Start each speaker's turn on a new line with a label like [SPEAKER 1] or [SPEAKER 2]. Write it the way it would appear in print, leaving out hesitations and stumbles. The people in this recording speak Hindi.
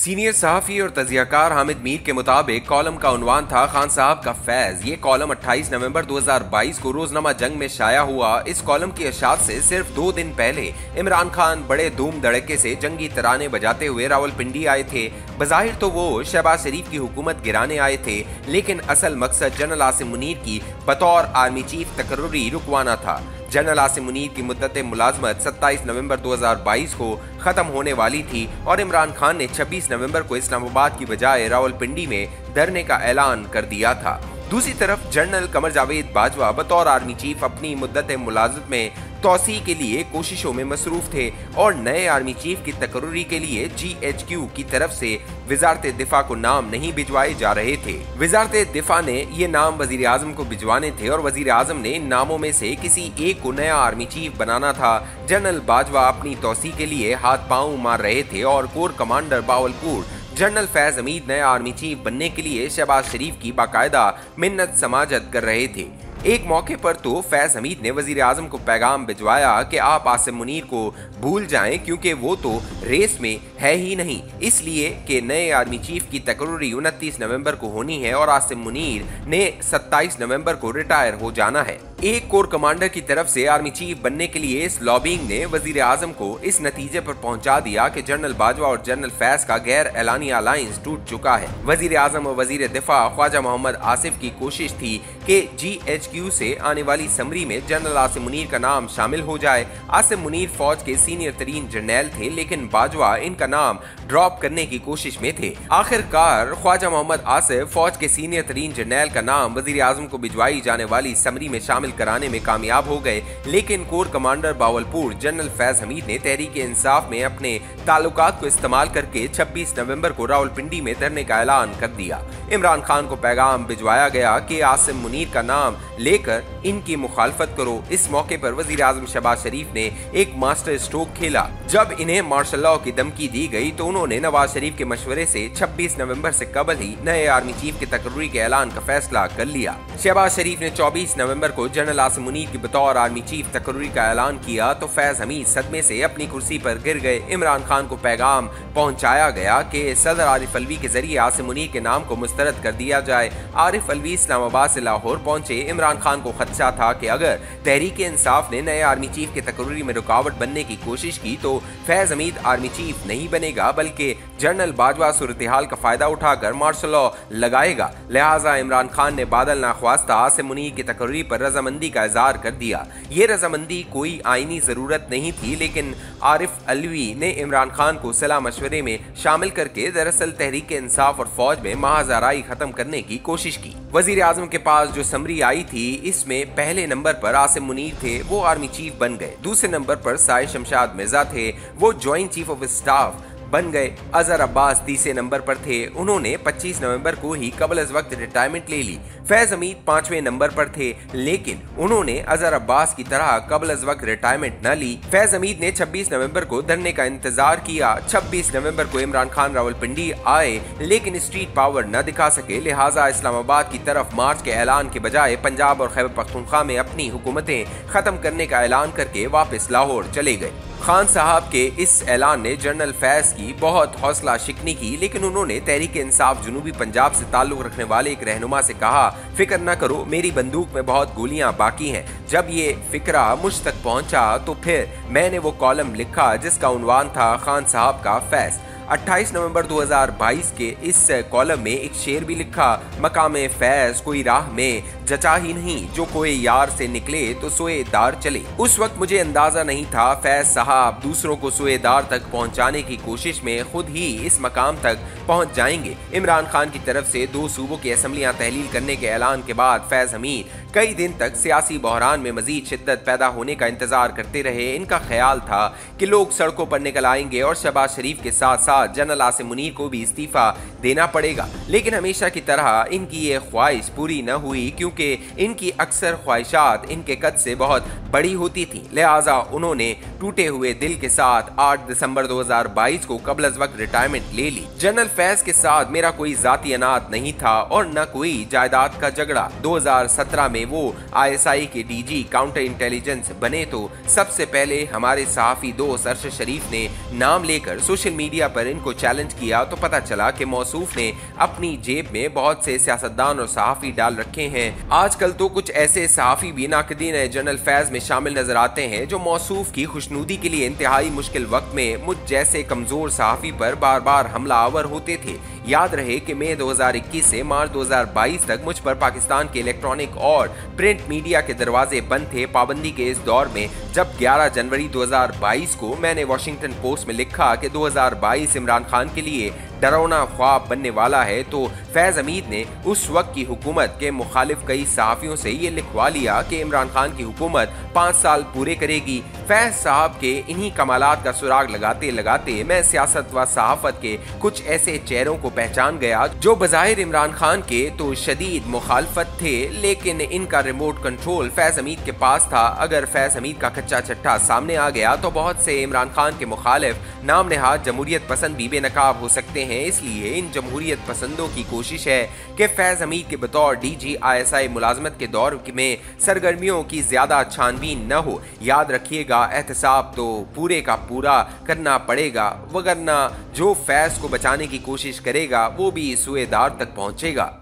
[SPEAKER 1] सीनियर सहाफ़ी और तजियाकार हामिद मीर के मुताबिक कॉलम का उन्वान था खान साहब का फैज़। ये कॉलम 28 नवंबर 2022 को रोजनामा जंग में शाया हुआ। इस कॉलम की इशाअत से सिर्फ 2 दिन पहले इमरान खान बड़े धूम धड़के से जंगी तराने बजाते हुए रावलपिंडी आए थे। बज़ाहिर तो वो शहबाज शरीफ की हुकूमत गिराने आए थे, लेकिन असल मकसद जनरल आसिम मुनीर की बतौर आर्मी चीफ तकर्रुरी रुकवाना था। जनरल आसिम मुनीर की मुद्दत मुलाजमत 27 नवंबर 2022 को खत्म होने वाली थी और इमरान खान ने 26 नवंबर को इस्लामाबाद की बजाय रावलपिंडी में धरने का ऐलान कर दिया था। दूसरी तरफ जनरल कमर जावेद बाजवा बतौर आर्मी चीफ अपनी मुद्दत मुलाजमत में तोसी के लिए कोशिशों में मसरूफ थे और नए आर्मी चीफ की तकर्रुरी के लिए GHQ की तरफ से वजारत दिफा को नाम नहीं भिजवाए जा रहे थे। वजारत दिफा ने ये नाम वजीर आजम को भिजवाने थे और वजीर आजम ने इन नामों में से किसी एक को नया आर्मी चीफ बनाना था। जनरल बाजवा अपनी तोसी के लिए हाथ पांव मार रहे थे और core commander Bahawalpur general Faiz Hamid नया आर्मी चीफ बनने के लिए शहबाज शरीफ की बाकायदा मिन्नत समाजत कर रहे थे। एक मौके पर तो फैज हमीद ने वजीर आजम को पैगाम भिजवाया कि आप आसिम मुनीर को भूल जाएं क्योंकि वो तो रेस में है ही नहीं, इसलिए कि नए आर्मी चीफ की तकर्रुरी 29 नवंबर को होनी है और आसिम मुनीर ने 27 नवंबर को रिटायर हो जाना है। एक कोर कमांडर की तरफ से आर्मी चीफ बनने के लिए इस लॉबिंग ने वजीर आजम को इस नतीजे पर पहुंचा दिया कि जनरल बाजवा और जनरल फैज का गैर एलानी अलायंस टूट चुका है। वजीर आजम और वजीर दिफा ख्वाजा मोहम्मद आसिफ की कोशिश थी कि GHQ से आने वाली समरी में जनरल आसिम मुनीर का नाम शामिल हो जाए। आसिम मुनीर फौज के सीनियर तरीन जर्नैल थे, लेकिन बाजवा इनका नाम ड्रॉप करने की कोशिश में थे। आखिरकार ख्वाजा मोहम्मद आसिफ फौज के सीनियर तरीन जर्नैल का नाम वजीर आजम को भिजवाई जाने वाली समरी में शामिल कराने में कामयाब हो गए, लेकिन core commander Bahawalpur general Faiz Hamid ने तहरीक इंसाफ में अपने ताल्लुकात को इस्तेमाल करके 26 नवंबर को रावलपिंडी में धरने का ऐलान कर दिया। इमरान खान को पैगाम भिजवाया गया कि आसिम मुनीर का नाम लेकर इनकी मुखालफत करो। इस मौके पर वजीर आजम शहबाज शरीफ ने एक मास्टर स्ट्रोक खेला। जब इन्हें मार्शल लॉ की धमकी दी गई तो उन्होंने नवाज शरीफ के मशवरे से 26 नवंबर से कबल ही नए आर्मी चीफ के तकर्रुरी के ऐलान का फैसला कर लिया। शहबाज शरीफ ने 24 नवंबर को जनरल आसिम मुनीर की बतौर आर्मी चीफ तकर्रुरी का ऐलान किया तो फैज हमीद सदमे से अपनी कुर्सी पर गिर गए। इमरान खान को पैगाम पहुंचाया गया कि सदर आरिफ अलवी के जरिए आसिम मुनीर के नाम को मुस्तरद कर दिया जाए। आरिफ अलवी इस्लामाबाद से लाहौर पहुंचे। इमरान खान को खदशा था कि अगर तहरीक इंसाफ ने नए आर्मी चीफ के तकर्रुरी में रुकावट बनने की कोशिश की तो फैज हमीद आर्मी चीफ नहीं बनेगा, बल्कि जनरल बाजवा सूरत हाल का फायदा उठाकर मार्शल लॉ लगाएगा। लिहाजा इमरान खान ने बादल नाख्वास्ता आसिम मुनीर की तकर्रुरी पर रजामंदी का इजहार कर दिया। ये रजामंदी कोई आईनी जरूरत नहीं थी, लेकिन आरिफ अलवी ने इमरान खान को सलाह मशवरे में शामिल करके दरअसल तहरीक इंसाफ और फौज में महाजराई खत्म करने की कोशिश की। वजीर आजम के पास जो समरी आई थी, इसमें पहले नंबर पर आसिम मुनीर थे, वो आर्मी चीफ बन गए। दूसरे नंबर पर साहिर शमशाद मिर्जा थे, वो ज्वाइंट चीफ ऑफ स्टाफ बन गए। अजहर अब्बास तीसरे नंबर पर थे, उन्होंने 25 नवंबर को ही कबल अज वक्त रिटायरमेंट ले ली। फैज हमीद 5वें नंबर पर थे, लेकिन उन्होंने अजहर अब्बास की तरह कबल अज वक्त रिटायरमेंट न ली। फैज हमीद ने 26 नवंबर को धरने का इंतजार किया। 26 नवंबर को इमरान खान रावलपिंडी आए, लेकिन स्ट्रीट पावर न दिखा सके, लिहाजा इस्लामाबाद की तरफ मार्च के ऐलान के बजाय पंजाब और खैबर पख्तूनख्वा में अपनी हुकूमतें खत्म करने का ऐलान करके वापस लाहौर चले गए। खान साहब के इस ऐलान ने जनरल फैज की बहुत हौसला शिकनी की, लेकिन उन्होंने तहरीक इंसाफ जनूबी पंजाब से ताल्लुक रखने वाले एक रहनुमा से कहा, फिक्र न करो, मेरी बंदूक में बहुत गोलियां बाकी हैं। जब ये फिक्रा मुझ तक पहुंचा तो फिर मैंने वो कॉलम लिखा जिसका उन्वान था खान साहब का फैज। 28 नवंबर 2022 के इस कॉलम में एक शेर भी लिखा, मकामे फैज कोई राह में जचा ही नहीं, जो कोई यार से निकले तो सोएदार चले। उस वक्त मुझे अंदाजा नहीं था फैज साहब दूसरों को सोएदार तक पहुंचाने की कोशिश में खुद ही इस मकाम तक पहुंच जाएंगे। इमरान खान की तरफ से 2 सूबों की असम्बलियां तहलील करने के ऐलान के बाद फैज हमीद कई दिन तक सियासी बहरान में मजीद शिद्दत पैदा होने का इंतजार करते रहे। इनका ख्याल था कि लोग सड़कों पर निकल आएंगे और शहबाज शरीफ के साथ साथ जनरल आसिम मुनीर को भी इस्तीफा देना पड़ेगा, लेकिन हमेशा की तरह इनकी ये ख्वाहिश पूरी न हुई, क्योंकि इनकी अक्सर ख्वाहिशात इनके कद से बहुत बड़ी होती थी। लिहाजा उन्होंने टूटे हुए दिल के साथ 8 दिसंबर 2022 को कबल अज वक्त रिटायरमेंट ले ली। जनरल फैज के साथ मेरा कोई जाती अनात नहीं था और न कोई जायदाद का झगड़ा। 2017 में में वो ISI के DG काउंटर इंटेलिजेंस बने तो सबसे पहले हमारे सहाफी दोस्त अरशद शरीफ ने नाम लेकर सोशल मीडिया पर इनको चैलेंज किया तो पता चला कि मौसूफ ने अपनी जेब में बहुत से सियासतदान और सहाफी डाल रखे हैं। आजकल तो कुछ ऐसे सहाफी भी नाक़दीन जनरल फैज में शामिल नजर आते हैं जो मौसूफ की खुशनुदी के लिए इंतहाई मुश्किल वक्त में मुझ जैसे कमजोर सहाफी पर बार बार हमलावर होते थे। याद रहे कि मई 2021 से मार्च 2022 तक मुझ पर पाकिस्तान के इलेक्ट्रॉनिक और प्रिंट मीडिया के दरवाजे बंद थे। पाबंदी के इस दौर में जब 11 जनवरी 2022 को मैंने वॉशिंगटन पोस्ट में लिखा कि 2022 इमरान खान के लिए डरावना ख्वाब बनने वाला है, तो फैज हमीद ने उस वक्त की हुकूमत के मुखालिफ कई सहाफियों से ये लिखवा लिया कि इमरान खान की हुकूमत 5 साल पूरे करेगी। फैज साहब के इन्हीं कमालात का सुराग लगाते लगाते मैं सियासत व सहाफत के कुछ ऐसे चेहरों को पहचान गया जो बज़ाहिर इमरान खान के तो शदीद मुखालफत थे, लेकिन इनका रिमोट कंट्रोल फैज हमीद के पास था। अगर फैज हमीद का कच्चा चट्टा सामने आ गया तो बहुत से इमरान खान के मुखालिफ नाम नेहाद जमहूरियत पसंद भी बेनकाब हो सकते हैं। इसलिए इन जमहूरियत पसंदों की कोशिश है कि फैज हमीद के बतौर DG ISI मुलाजमत के दौर में सरगर्मियों की ज्यादा छानबीन न हो। याद रखिएगा, एहतसाब तो पूरे का पूरा करना पड़ेगा, वगरना जो फैज को बचाने की कोशिश करेगा वो भी सुएदार तक पहुंचेगा।